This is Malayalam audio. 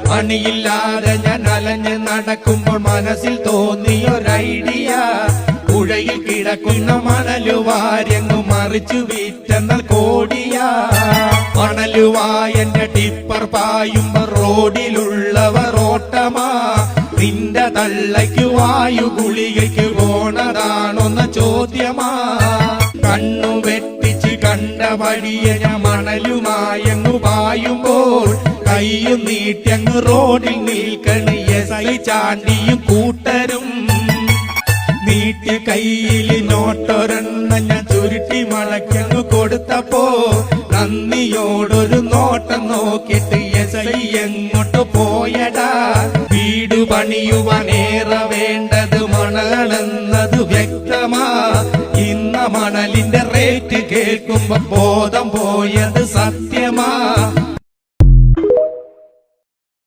പണിയില്ലാതെ ഞാൻ അലഞ്ഞ് നടക്കുമ്പോൾ മനസ്സിൽ തോന്നിയൊരൈഡിയ, പുഴയിൽ കിടക്കുന്ന മണലുവാര്യങ്ങു മറിച്ചു വിറ്റെന്നാൽ കോടിയാ. മണലുവായന്റെ ടിപ്പർ പായുമ്പോ റോഡിലുള്ളവർ ഓട്ടമാ. നിന്റെ തള്ളയ്ക്ക് വായു ഗുളികയ്ക്ക് പോണതാണൊന്ന ചോദ്യമാ. കണ്ണു വെട്ടിച്ച് കണ്ട വഴിയെ ഞാൻ മണലുമായങ്ങു പായുമ്പോൾ കയ്യും നീട്ടിയങ്ങ് റോഡിൽ നിൽക്കണ എസ്ഐ ചാണ്ടിയും കൂട്ടരും. നീട്ടിയ കയ്യിൽ നോട്ടൊരെണ്ണ ഞാൻ ചുരുട്ടി മടക്കങ്ങ് കൊടുത്തപ്പോ നന്ദിയോടൊരു നോട്ടം നോക്കിയിട്ട് എസ്ഐ എങ്ങോട്ട് പോയടാ. വീട് പണിയുവാനേറെ വേണ്ടത് മണലെന്നത് വ്യക്തമാ. ഇന്ന മണലിന്റെ റേറ്റ് കേൾക്കുമ്പോ ബോധം പോയത് സത്യമാ.